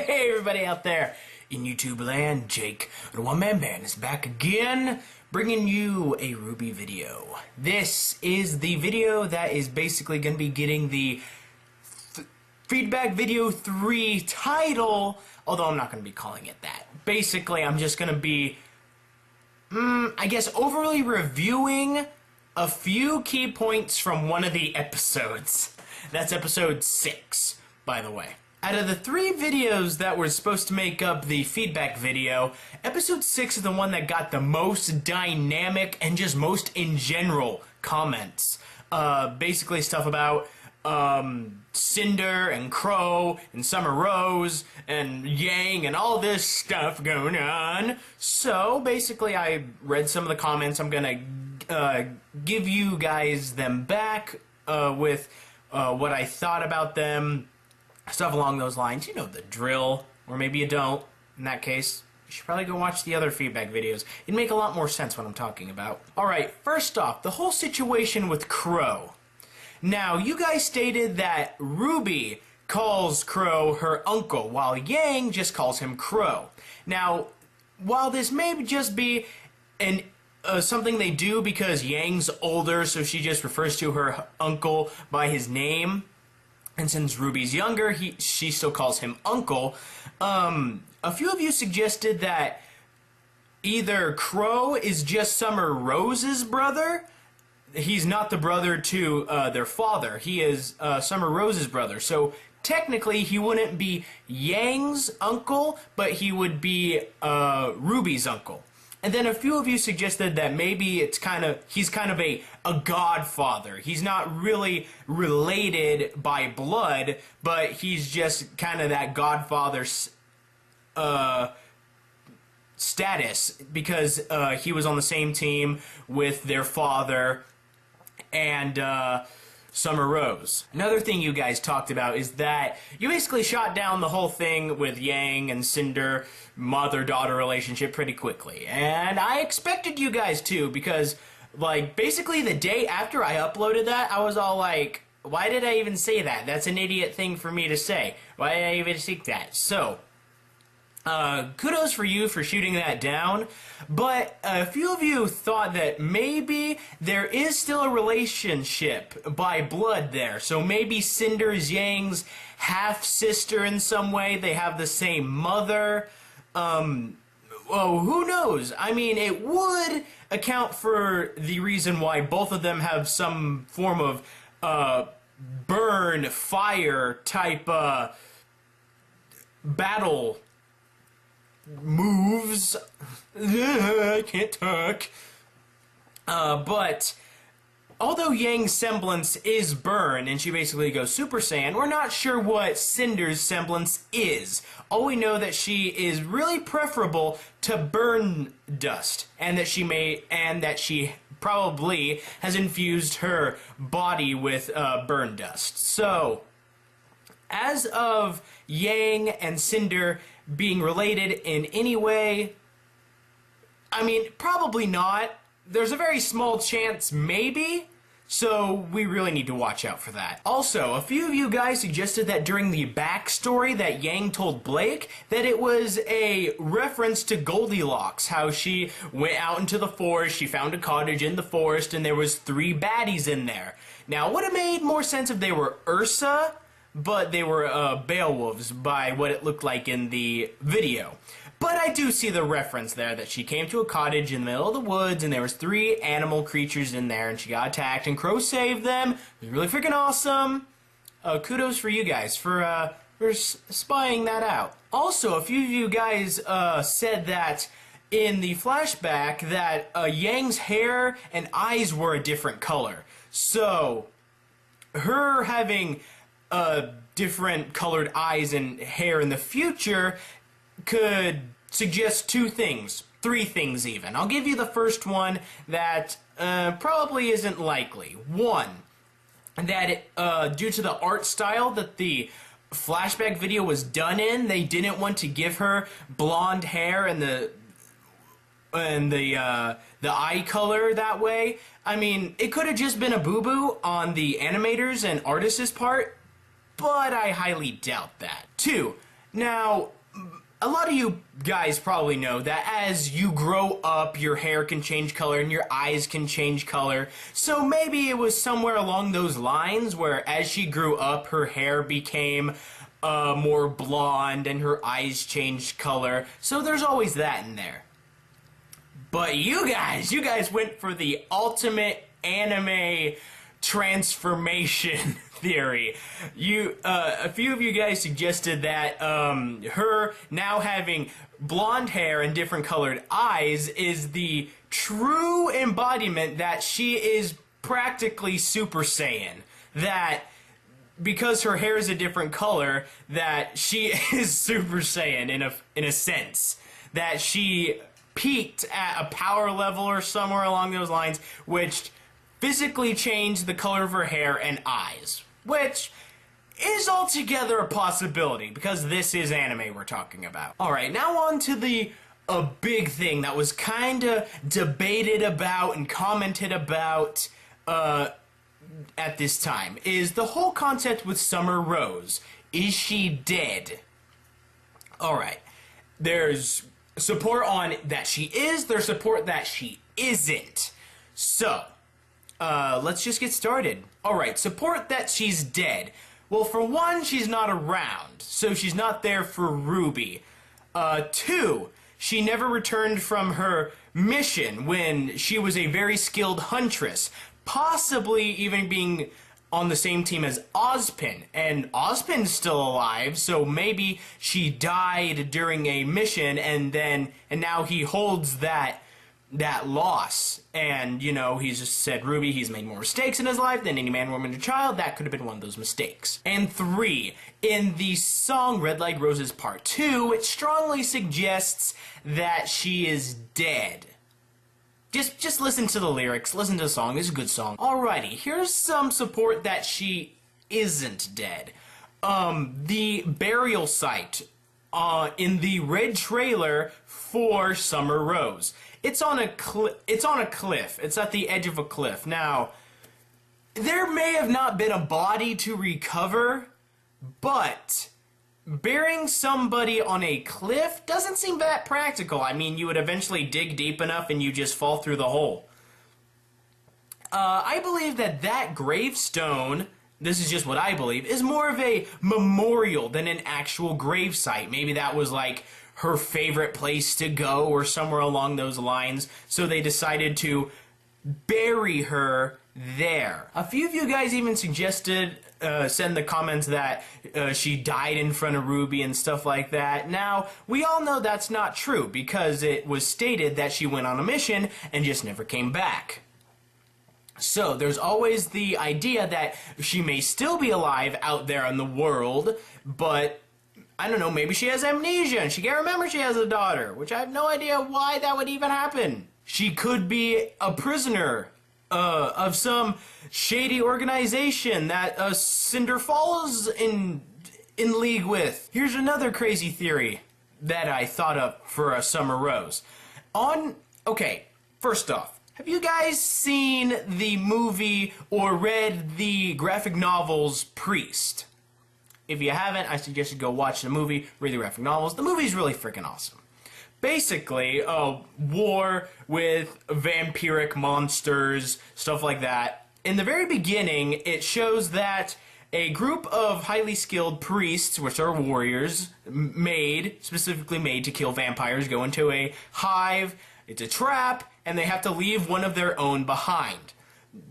Hey everybody out there in YouTube land, Jake, the OneManBand is back again, bringing you a RWBY video. This is the video that is basically going to be getting the Feedback Video 3 title, although I'm not going to be calling it that. Basically, I'm just going to be, I guess, overly reviewing a few key points from one of the episodes. That's episode 6, by the way. Out of the 3 videos that were supposed to make up the feedback video, episode 6 is the one that got the most dynamic and just most in general comments. Basically stuff about Cinder and Crow and Summer Rose and Yang and all this stuff going on. So basically I read some of the comments. I'm gonna give you guys them back with what I thought about them. Stuff along those lines. You know the drill. Or maybe you don't. In that case, you should probably go watch the other feedback videos. It'd make a lot more sense what I'm talking about. Alright, first off, the whole situation with Crow. Now, you guys stated that RWBY calls Crow her uncle, while Yang just calls him Crow. Now, while this may just be something they do because Yang's older, so she just refers to her uncle by his name, and since RWBY's younger, she still calls him uncle. A few of you suggested that either Crow is just Summer Rose's brother. He's not the brother to their father. He is Summer Rose's brother. So technically, he wouldn't be Yang's uncle, but he would be RWBY's uncle. And then a few of you suggested that maybe he's kind of a godfather. He's not really related by blood, but he's just kind of that godfather status because he was on the same team with their father and Summer Rose. Another thing you guys talked about is that you basically shot down the whole thing with Yang and Cinder mother-daughter relationship pretty quickly. And I expected you guys to, because like basically the day after I uploaded that, I was all like, why did I even say that? That's an idiot thing for me to say. Why did I even seek that? So kudos for you for shooting that down, but a few of you thought that maybe there is still a relationship by blood there. So maybe Cinder is Yang's half-sister in some way. They have the same mother. Well, who knows? I mean, it would account for the reason why both of them have some form of burn, fire type battle moves. I can't talk. But although Yang's semblance is burn and she basically goes Super Saiyan, we're not sure what Cinder's semblance is. All we know that she is really preferable to burn dust, and that she probably has infused her body with burn dust. So as of Yang and Cinder being related in any way, I mean, probably not. There's a very small chance, maybe, so we really need to watch out for that. Also, a few of you guys suggested that during the backstory that Yang told Blake, that it was a reference to Goldilocks, how she went out into the forest, she found a cottage in the forest, and there was 3 baddies in there. Now, it would have made more sense if they were Ursa, but they were Beowulfs by what it looked like in the video. But I do see the reference there that she came to a cottage in the middle of the woods and there was 3 animal creatures in there and she got attacked and Crow saved them. It was really freaking awesome. Kudos for you guys for spying that out. Also, a few of you guys said that in the flashback that Yang's hair and eyes were a different color. So, her having different colored eyes and hair in the future could suggest 2 things, 3 things even. I'll give you the first one that probably isn't likely. 1, that due to the art style that the flashback video was done in, they didn't want to give her blonde hair and the eye color that way. I mean, it could have just been a boo-boo on the animators and artists' part, but I highly doubt that. 2, Now, a lot of you guys probably know that as you grow up, your hair can change color and your eyes can change color. So maybe it was somewhere along those lines where as she grew up, her hair became more blonde and her eyes changed color. So there's always that in there. But you guys went for the ultimate anime transformation theory. A few of you guys suggested that her now having blonde hair and different colored eyes is the true embodiment that she is practically Super Saiyan. That because her hair is a different color, that she is Super Saiyan in a sense. That she peaked at a power level or somewhere along those lines, which physically changed the color of her hair and eyes, which is altogether a possibility because this is anime we're talking about. Alright, now on to a big thing that was kinda debated about and commented about at this time, is the whole concept with Summer Rose. Is she dead? Alright, there's support on that she is, there's support that she isn't. So, let's just get started. Alright, support that she's dead. Well, for one, she's not around, so she's not there for RWBY. Two, she never returned from her mission when she was a very skilled huntress, possibly even being on the same team as Ozpin, and Ozpin's still alive, so maybe she died during a mission and now he holds that loss, and, you know, he's just said RWBY, he's made more mistakes in his life than any man, woman, or child. That could have been one of those mistakes. And three, in the song Red Like Roses Part 2, it strongly suggests that she is dead. Just listen to the lyrics, listen to the song, it's a good song. Alrighty, here's some support that she isn't dead. The burial site in the red trailer for Summer Rose. It's on a cliff. It's at the edge of a cliff. Now, there may have not been a body to recover, but burying somebody on a cliff doesn't seem that practical. I mean, you would eventually dig deep enough and you just fall through the hole. I believe that gravestone, this is just what I believe, is more of a memorial than an actual gravesite. Maybe that was like her favorite place to go or somewhere along those lines, so they decided to bury her there. A few of you guys even suggested, said in the comments that she died in front of RWBY and stuff like that. Now, we all know that's not true because it was stated that she went on a mission and just never came back. So, there's always the idea that she may still be alive out there in the world, but I don't know, maybe she has amnesia and she can't remember she has a daughter, which I have no idea why that would even happen. She could be a prisoner of some shady organization that Cinder Falls in league with. Here's another crazy theory that I thought of for Summer Rose. Okay, first off, have you guys seen the movie or read the graphic novels Priest? If you haven't, I suggest you go watch the movie, read the graphic novels. The movie's really freaking awesome. Basically, a war with vampiric monsters, stuff like that. In the very beginning, it shows that a group of highly skilled priests, which are warriors, specifically made to kill vampires, go into a hive, it's a trap, and they have to leave one of their own behind.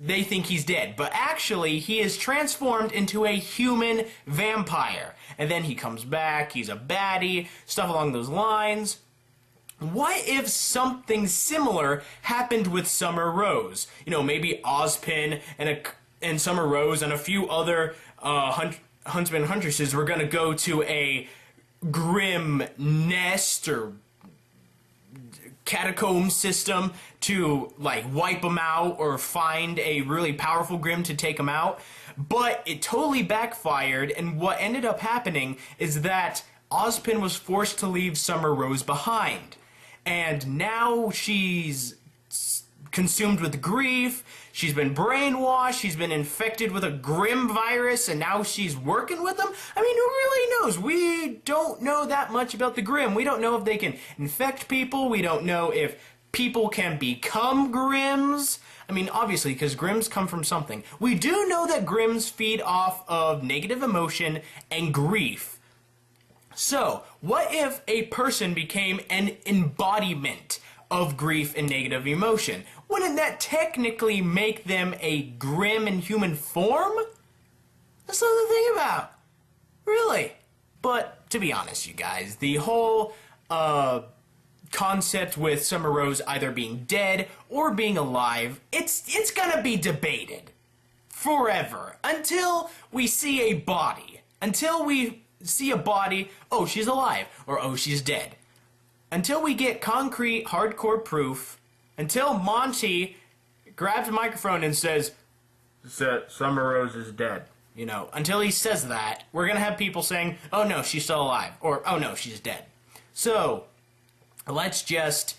They think he's dead, but actually he is transformed into a human vampire. And then he comes back, he's a baddie, stuff along those lines. What if something similar happened with Summer Rose? You know, maybe Ozpin and Summer Rose and a few other huntsmen and huntresses were gonna go to a grim nest or catacomb system to like wipe them out or find a really powerful Grimm to take them out, but it totally backfired, and what ended up happening is that Ozpin was forced to leave Summer Rose behind, and now she's consumed with grief, she's been brainwashed, she's been infected with a Grimm virus, and now she's working with them? I mean, who really knows? We don't know that much about the Grimm. We don't know if they can infect people. We don't know if people can become Grimms. I mean, obviously, because Grimms come from something. We do know that Grimms feed off of negative emotion and grief. So, what if a person became an embodiment of grief and negative emotion? Wouldn't that technically make them a Grimm in human form? That's something to think about. Really. But, to be honest, you guys, the whole, concept with Summer Rose either being dead or being alive, it's gonna be debated. Forever. Until we see a body. Until we see a body, oh, she's alive, or oh, she's dead. Until we get concrete, hardcore proof, until Monty grabs a microphone and says, Summer Rose is dead. You know, until he says that, we're gonna have people saying, oh no, she's still alive, or oh no, she's dead. So, let's just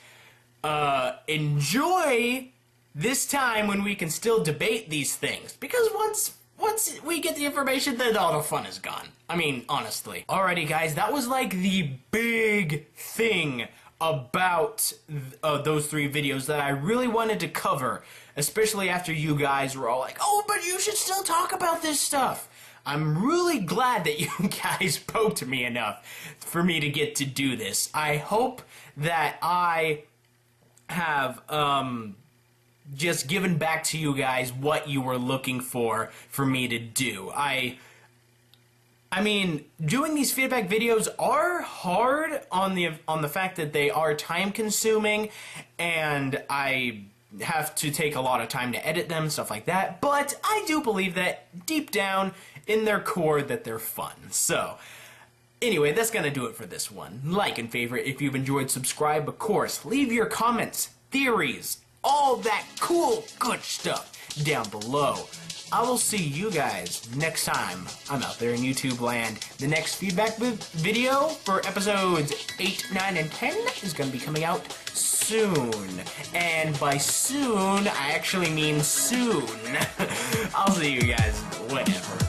enjoy this time when we can still debate these things. Because once we get the information, then all the fun is gone. I mean, honestly. Alrighty, guys, that was like the big thing about those 3 videos that I really wanted to cover, especially after you guys were all like, oh, but you should still talk about this stuff. I'm really glad that you guys poked me enough for me to get to do this. I hope that I have just given back to you guys what you were looking for me to do. I mean, doing these feedback videos are hard on the fact that they are time consuming, and I have to take a lot of time to edit them, stuff like that, but I do believe that deep down in their core that they're fun. So, anyway, that's gonna do it for this one. Like and favorite if you've enjoyed, subscribe, of course. Leave your comments, theories, all that cool, good stuff down below. I will see you guys next time I'm out there in YouTube land. The next feedback video for episodes 8, 9, and 10 is going to be coming out soon. And by soon, I actually mean soon. I'll see you guys whenever.